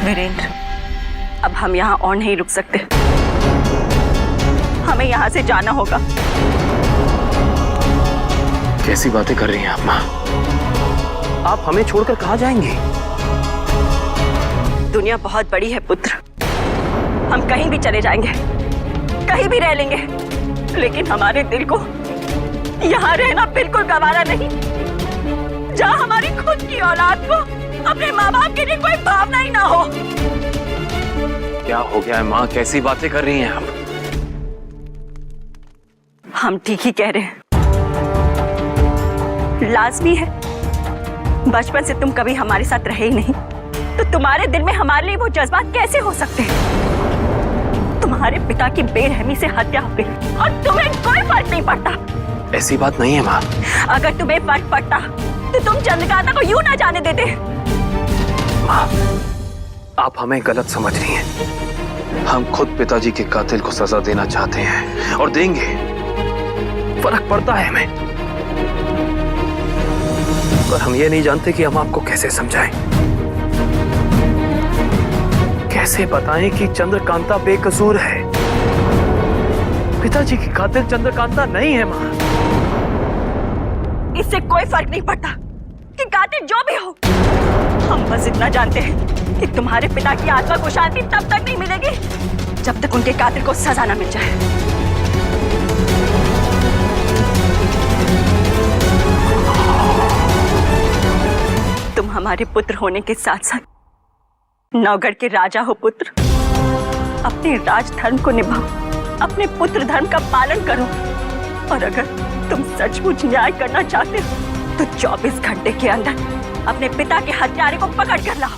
वीरेंद्र, अब हम यहाँ और नहीं रुक सकते, हमें यहाँ से जाना होगा। कैसी बातें कर रही हैं आप माँ? आप हमें छोड़कर कहाँ जाएंगी? दुनिया बहुत बड़ी है पुत्र, हम कहीं भी चले जाएंगे, कहीं भी रह लेंगे, लेकिन हमारे दिल को यहाँ रहना बिल्कुल गवारा नहीं, जहाँ हमारी खुद की औलाद को अपने माँ बाप के लिए कोई भावना ही ना हो। क्या हो गया है माँ? कैसी बातें कर रही हैं आप? हम ठीक ही कह रहे हैं। लाजमी है, बचपन से तुम कभी हमारे साथ रहे ही नहीं, तो तुम्हारे दिल में हमारे लिए वो जज्बात कैसे हो सकते हैं? तुम्हारे पिता की बेरहमी से हत्या हो गई और तुम्हें कोई फर्क नहीं पड़ता। ऐसी बात नहीं है माँ। अगर तुम्हें फर्क पड़ता तो तुम चंद्रकांता को यूं ना जाने देते। माँ, आप हमें गलत समझ रही हैं। हम खुद पिताजी के कातिल को सजा देना चाहते हैं और देंगे। फर्क पड़ता है हमें, पर हम ये नहीं जानते कि हम आपको कैसे समझाएं, कैसे बताएं कि चंद्रकांता बेकसूर है। पिताजी की कातिल चंद्रकांता नहीं है माँ। इससे कोई फर्क नहीं पड़ता कि कातिल जो भी हो, हम बस इतना जानते हैं कि तुम्हारे पिता की आत्मा को शांति तब तक नहीं मिलेगी जब तक उनके कातिल को सजा न मिल जाए। तुम हमारे पुत्र होने के साथ साथ नौगढ़ के राजा हो पुत्र। अपने राजधर्म को निभाओ, अपने पुत्र धर्म का पालन करो, और अगर तुम सचमुच न्याय करना चाहते हो तो 24 घंटे के अंदर अपने पिता के हत्यारे को पकड़ कर लाओ,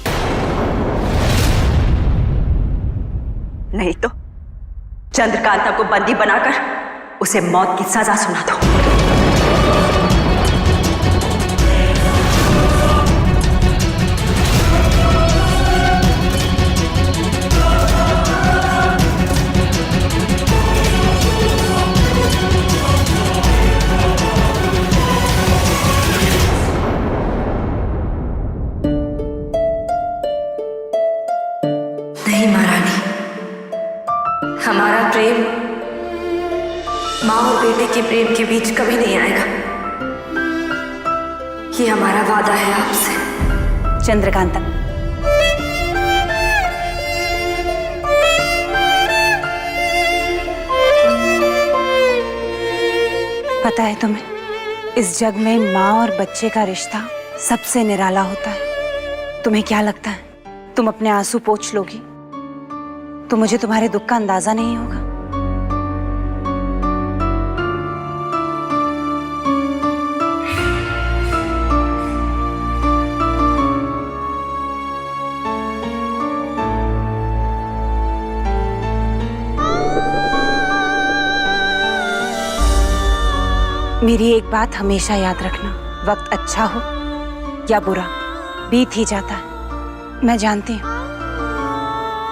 नहीं तो चंद्रकांता को बंदी बनाकर उसे मौत की सजा सुना दो। नहीं महारानी, हमारा प्रेम माँ और बेटे के प्रेम के बीच कभी नहीं आएगा। ये हमारा वादा है आपसे। चंद्रकांता, पता है तुम्हें, इस जग में माँ और बच्चे का रिश्ता सबसे निराला होता है। तुम्हें क्या लगता है तुम अपने आंसू पोंछ लोगी तो मुझे तुम्हारे दुख का अंदाजा नहीं होगा? मेरी एक बात हमेशा याद रखना, वक्त अच्छा हो या बुरा बीत ही जाता है। मैं जानती हूँ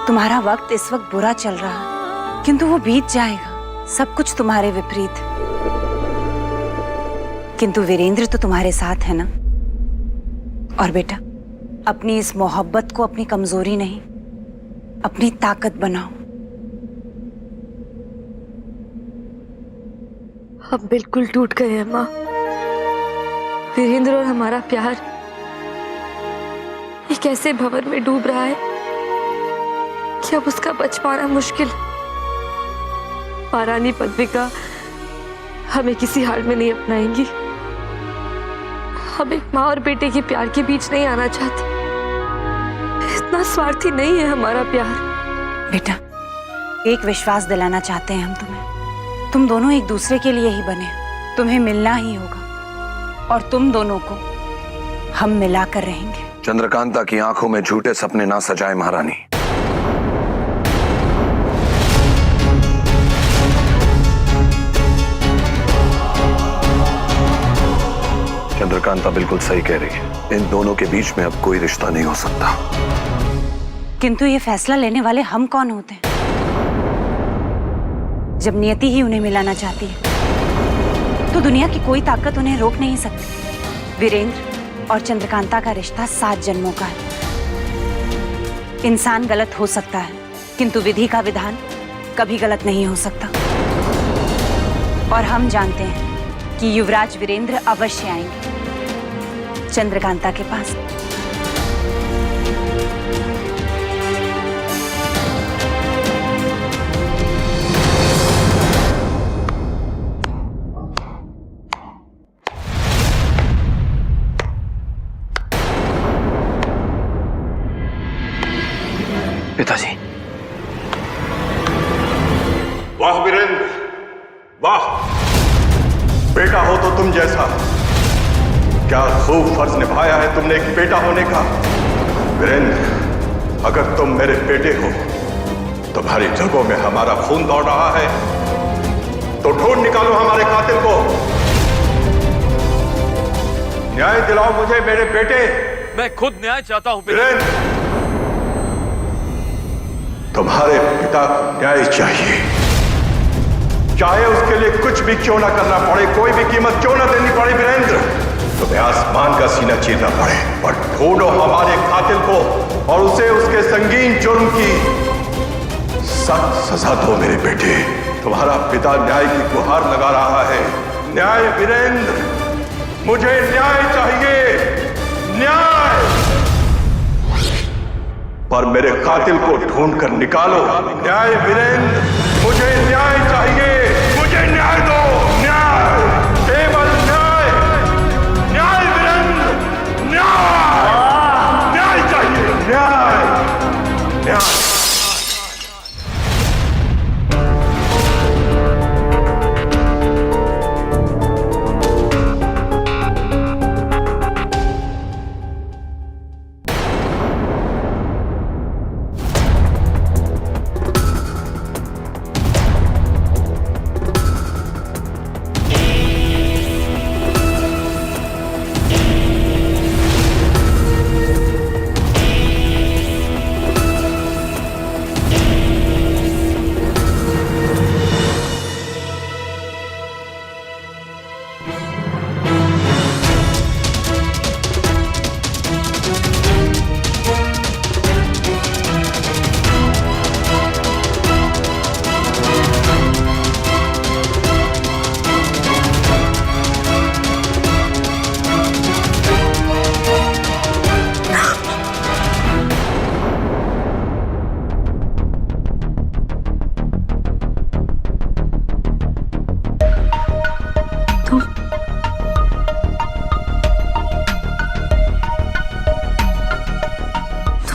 तुम्हारा वक्त इस वक्त बुरा चल रहा है, किंतु वो बीत जाएगा। सब कुछ तुम्हारे विपरीत, किंतु वीरेंद्र तो तुम्हारे साथ है ना। और बेटा, अपनी इस मोहब्बत को अपनी कमजोरी नहीं, अपनी ताकत बनाओ। हम बिल्कुल टूट गए हैं माँ। वीरेंद्र और हमारा प्यार एक ऐसे भंवर में डूब रहा है कि अब उसका बच पाना मुश्किल। महारानी पद्मिका हमें किसी हाल में नहीं अपनाएंगी। हम एक माँ और बेटे के प्यार के बीच नहीं आना चाहते। इतना स्वार्थी नहीं है हमारा प्यार। बेटा, एक विश्वास दिलाना चाहते हैं हम तुम्हें। तुम दोनों एक दूसरे के लिए ही बने हो, तुम्हें मिलना ही होगा और तुम दोनों को हम मिलाकर रहेंगे। चंद्रकांता की आंखों में झूठे सपने ना सजाए महारानी। चंद्रकांता बिल्कुल सही कह रही है। इन दोनों के बीच में अब कोई रिश्ता नहीं हो सकता। किंतु ये फैसला लेने वाले हम कौन होते हैं, जब नियति ही उन्हें मिलाना चाहती है तो दुनिया की कोई ताकत उन्हें रोक नहीं सकती। वीरेंद्र और चंद्रकांता का रिश्ता 7 जन्मों का है। इंसान गलत हो सकता है, किंतु विधि का विधान कभी गलत नहीं हो सकता। और हम जानते हैं कि युवराज वीरेंद्र अवश्य आएंगे चंद्रकांता के पास। पिताजी। वाह वीरेंद्र, वाह! बेटा हो तो तुम जैसा। क्या खूब फर्ज निभाया है तुमने एक बेटा होने का। वीरेंद्र, अगर तुम मेरे बेटे हो, तुम्हारी जगहों में हमारा खून दौड़ रहा है, तो ढूंढ निकालो हमारे कातिल को। न्याय दिलाओ मुझे मेरे बेटे। मैं खुद न्याय चाहता हूं वीरेंद्र, तुम्हारे पिता को न्याय चाहिए, चाहे उसके लिए कुछ भी क्यों ना करना पड़े, कोई भी कीमत क्यों ना देनी पड़े। वीरेंद्र, तुम्हें आसमान का सीना चीरना पड़े, पर ढूंढो हमारे कातिल को और उसे उसके संगीन जुर्म की सख्त सजा दो। मेरे बेटे, तुम्हारा पिता न्याय की गुहार लगा रहा है। न्याय वीरेंद्र, मुझे न्याय चाहिए, न्याय। पर मेरे कातिल को ढूंढ कर निकालो। न्याय वीरेंद्र, मुझे न्याय चाहिए, मुझे न्याय दो। न्याय, केवल न्याय, न्याय वीरेंद्र, न्याय, न्याय चाहिए, न्याय, न्याय।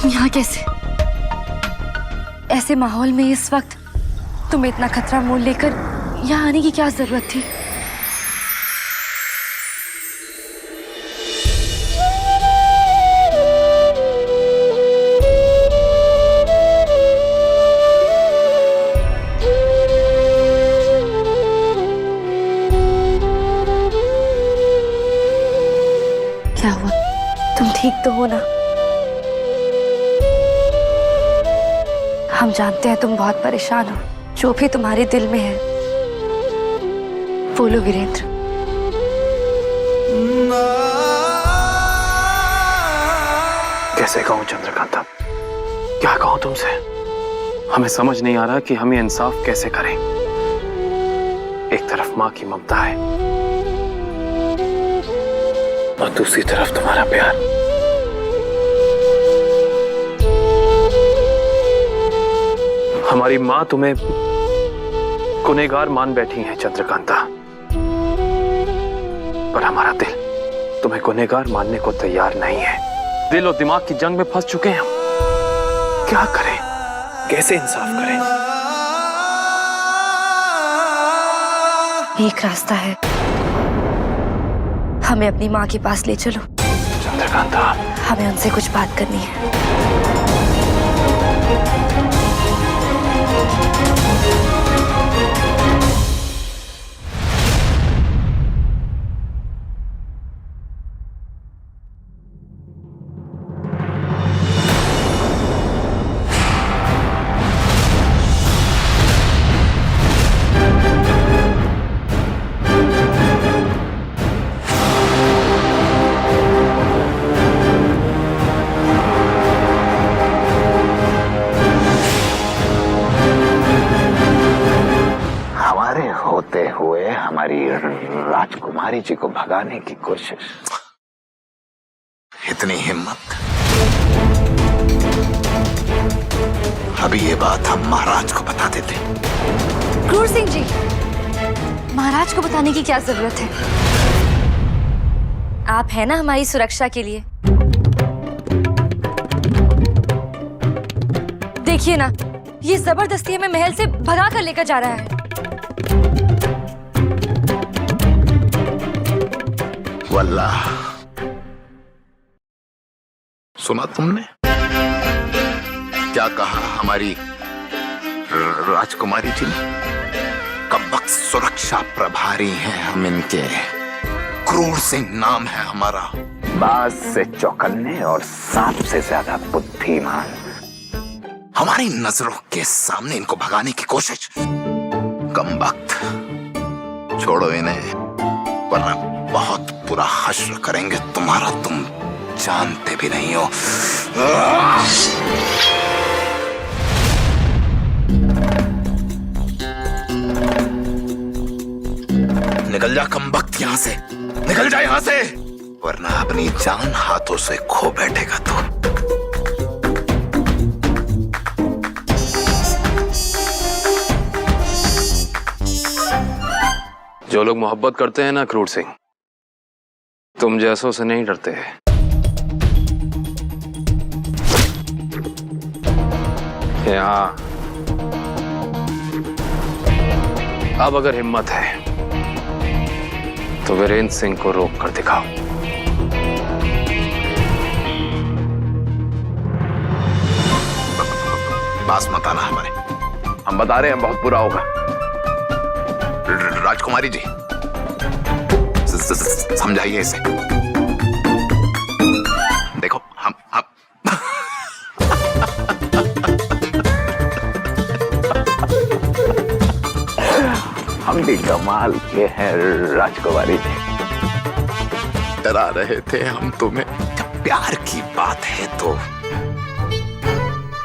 यहाँ कैसे? ऐसे माहौल में इस वक्त तुम्हें इतना खतरा मोल लेकर यहाँ आने की क्या जरूरत थी? क्या हुआ? तुम ठीक तो हो ना? हम जानते हैं तुम बहुत परेशान हो, जो भी तुम्हारे दिल में है बोलो वीरेंद्र। कैसे कहूं चंद्रकांता, क्या कहूं तुमसे? हमें समझ नहीं आ रहा कि हमें इंसाफ कैसे करें। एक तरफ मां की ममता है और दूसरी तरफ तुम्हारा प्यार। हमारी मां तुम्हें गुनहगार मान बैठी है चंद्रकांता, पर हमारा दिल तुम्हें गुनहगार मानने को तैयार नहीं है। दिल और दिमाग की जंग में फंस चुके हैं हम। क्या करें, कैसे इंसाफ करें? एक रास्ता है, हमें अपनी माँ के पास ले चलो। चंद्रकांता, हमें उनसे कुछ बात करनी है। राजकुमारी जी को भगाने की कोशिश। इतनी हिम्मत? अभी ये बात हम महाराज को बता देते। क्रूर सिंह जी, महाराज को बताने की क्या जरूरत है? आप है ना हमारी सुरक्षा के लिए। देखिए ना, ये जबरदस्ती हमें महल से भगा कर लेकर जा रहा है। वल्लाह, सुना तुमने क्या कहा हमारी राजकुमारी जी ने? कब वक्त सुरक्षा प्रभारी हैं हम इनके। क्रूर सिंह नाम है हमारा। बाज से चौकन्ने और सांप से ज्यादा बुद्धिमान। हमारी नजरों के सामने इनको भगाने की कोशिश। कम वक्त, छोड़ो इन्हें, वरना बहुत बुरा हश्र करेंगे तुम्हारा, तुम जानते भी नहीं हो। निकल जा कमबख्त यहां से, निकल जा यहां से, वरना अपनी जान हाथों से खो बैठेगा तू। जो लोग मोहब्बत करते हैं ना क्रूर सिंह, तुम जैसों से नहीं डरते। यहाँ अब अगर हिम्मत है तो वीरेंद्र सिंह को रोक कर दिखाओ। पास मत आना हमारे, हम बता रहे हैं बहुत बुरा होगा। राजकुमारी जी, समझाइए इसे। देखो हम भी कमाल के हैं राजकुमारी जी। डरा रहे थे हम तुम्हें। जब प्यार की बात है तो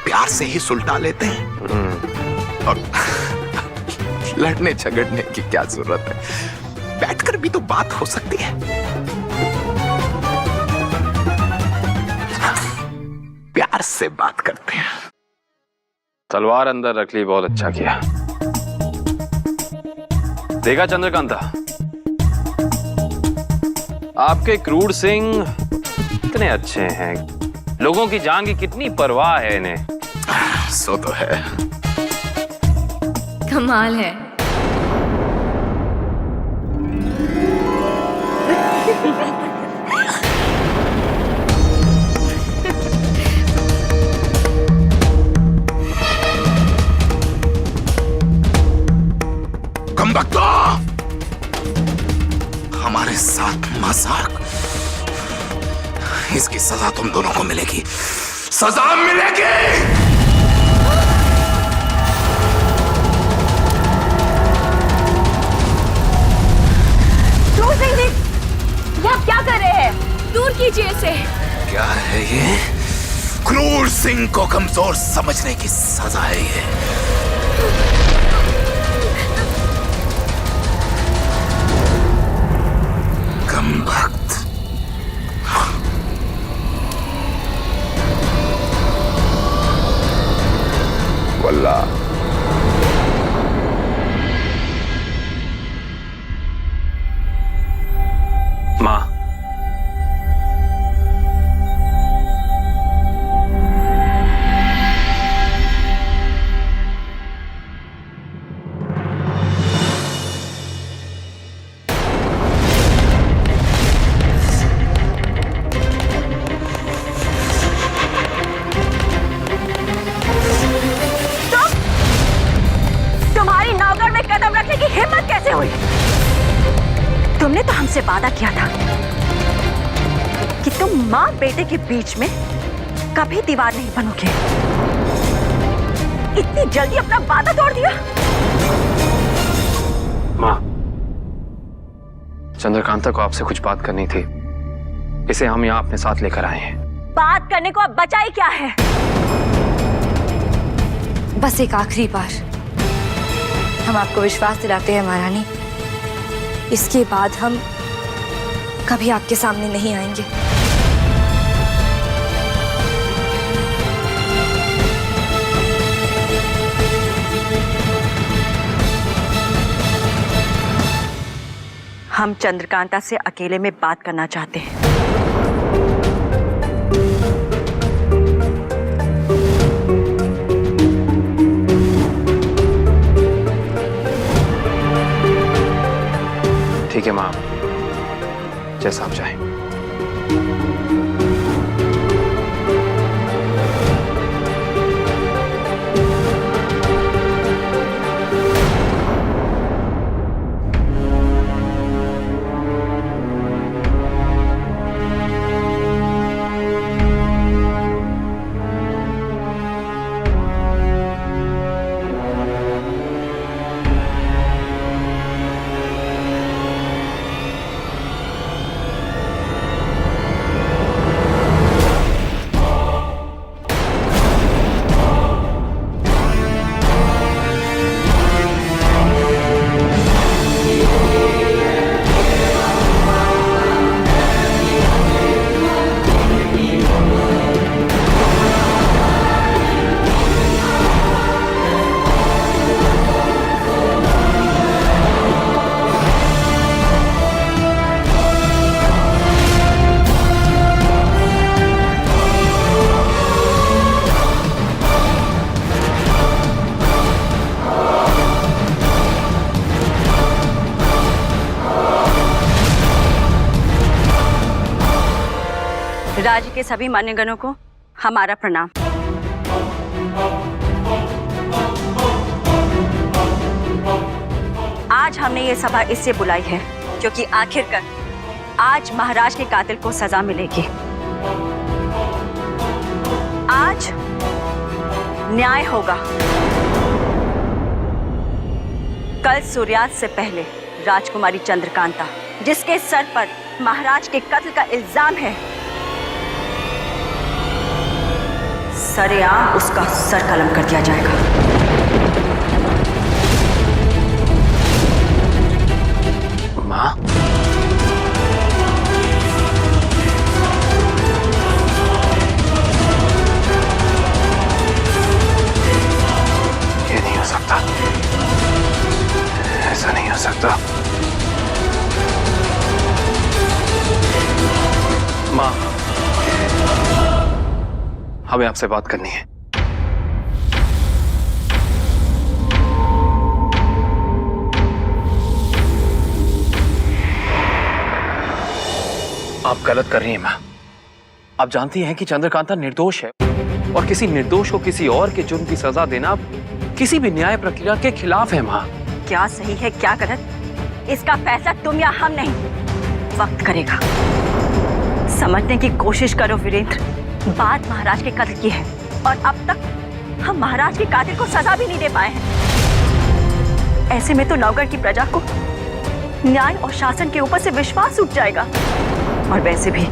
प्यार से ही सुलटा लेते हैं, और लड़ने झगड़ने की क्या जरूरत है? बैठकर भी तो बात हो सकती है। प्यार से बात करते हैं। तलवार अंदर रख ली, बहुत अच्छा किया। देखा चंद्रकांता, आपके क्रूर सिंह कितने अच्छे हैं, लोगों की जान की कितनी परवाह है इन्हें। सो तो है। कमाल है। कमबख्तो, हमारे साथ मजाक, इसकी सजा तुम दोनों को मिलेगी, सजा मिलेगी। ये आप क्या कर रहे हैं? दूर कीजिए इसे। क्या है ये? क्रूर सिंह को कमजोर समझने की सजा है ये। कमबख्त, वल्लाह माँ, तुम्हारी नौकर में कदम रखने की हिम्मत कैसे हुई? तुमने तो हमसे वादा किया था कि तुम माँ बेटे के बीच में कभी दीवार नहीं बनोगे। इतनी जल्दी अपना वादा तोड़ दिया? माँ, चंद्रकांता को आपसे कुछ बात करनी थी, इसे हम यहाँ अपने साथ लेकर आए हैं। बात करने को अब बचा ही क्या है? बस एक आखिरी बार हम आपको विश्वास दिलाते हैं महारानी, इसके बाद हम कभी आपके सामने नहीं आएंगे। हम चंद्रकांता से अकेले में बात करना चाहते हैं। ठीक है माँ, जैसा आप चाहें। राज्य के सभी मान्यगणों को हमारा प्रणाम। आज हमने ये सभा इससे बुलाई है क्योंकि आखिरकार आज महाराज के कातिल को सजा मिलेगी। आज न्याय होगा। कल सूर्यास्त से पहले राजकुमारी चंद्रकांता, जिसके सर पर महाराज के कत्ल का इल्जाम है, सरेआम उसका सर कलम कर दिया जाएगा। माँ, ये नहीं हो सकता, ऐसा नहीं हो सकता। माँ, हमें आपसे बात करनी है। आप गलत कर रही हैं माँ। आप जानती हैं कि चंद्रकांता निर्दोष है और किसी निर्दोष को किसी और के जुर्म की सजा देना किसी भी न्याय प्रक्रिया के खिलाफ है माँ। क्या सही है क्या गलत, इसका फैसला तुम या हम नहीं, वक्त करेगा। समझने की कोशिश करो वीरेंद्र, बात महाराज के कत्ल की है और अब तक हम महाराज के कातिल को सजा भी नहीं दे पाए हैं। ऐसे में तो नौगढ़ की प्रजा को न्याय और शासन के ऊपर से विश्वास उठ जाएगा। और वैसे भी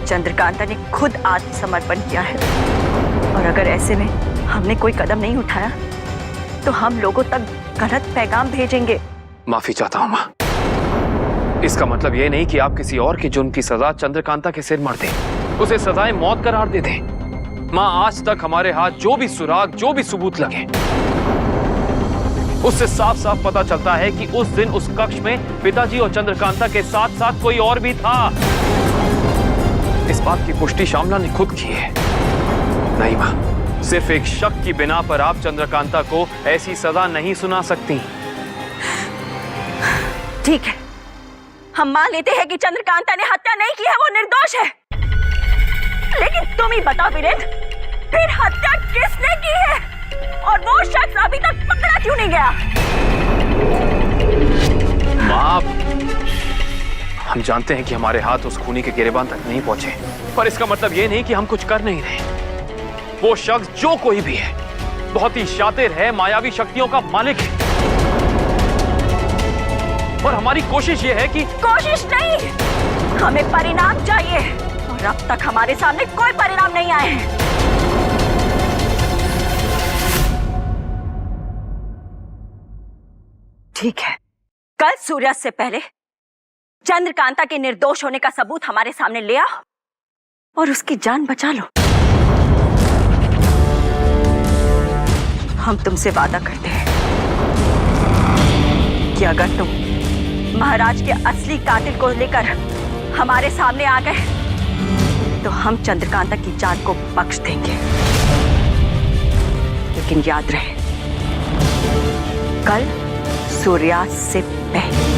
चंद्रकांता ने खुद आत्मसमर्पण किया है और अगर ऐसे में हमने कोई कदम नहीं उठाया तो हम लोगों तक गलत पैगाम भेजेंगे। माफी चाहता हूँ माँ। इसका मतलब ये नहीं कि आप किसी और के जुर्म की सजा चंद्रकांता के सिर मर दें, उसे सजाए मौत करार दे दें। माँ, आज तक हमारे हाथ जो भी सुराग, जो भी सबूत लगे, उससे साफ साफ पता चलता है कि उस दिन उस कक्ष में पिताजी और चंद्रकांता के साथ साथ कोई और भी था। इस बात की पुष्टि श्यामला ने खुद की है। नहीं माँ, सिर्फ एक शक की बिना पर आप चंद्रकांता को ऐसी सजा नहीं सुना सकती। ठीक है, हम मान लेते हैं कि चंद्रकांता ने हत्या नहीं की है, वो निर्दोष है। लेकिन तुम ही बताओ वीरेंद्र, फिर हत्या किसने की है और वो शख्स अभी तक पकड़ा क्यों नहीं गया? माँ, हम जानते हैं कि हमारे हाथ उस खूनी के गिरेबान तक नहीं पहुंचे, पर इसका मतलब ये नहीं कि हम कुछ कर नहीं रहे। वो शख्स जो कोई भी है बहुत ही शातिर है, मायावी शक्तियों का मालिक है और हमारी कोशिश ये है कि कोशिश नहीं, हमें परिणाम चाहिए और अब तक हमारे सामने कोई परिणाम नहीं आए हैं। ठीक है, कल सूर्यास्त से पहले चंद्रकांता के निर्दोष होने का सबूत हमारे सामने ले आओ और उसकी जान बचा लो। हम तुमसे वादा करते हैं कि अगर तुम महाराज के असली कातिल को लेकर हमारे सामने आ गए तो हम चंद्रकांता की जान को बख्श देंगे। लेकिन याद रहे, कल सूर्यास्त से पहले।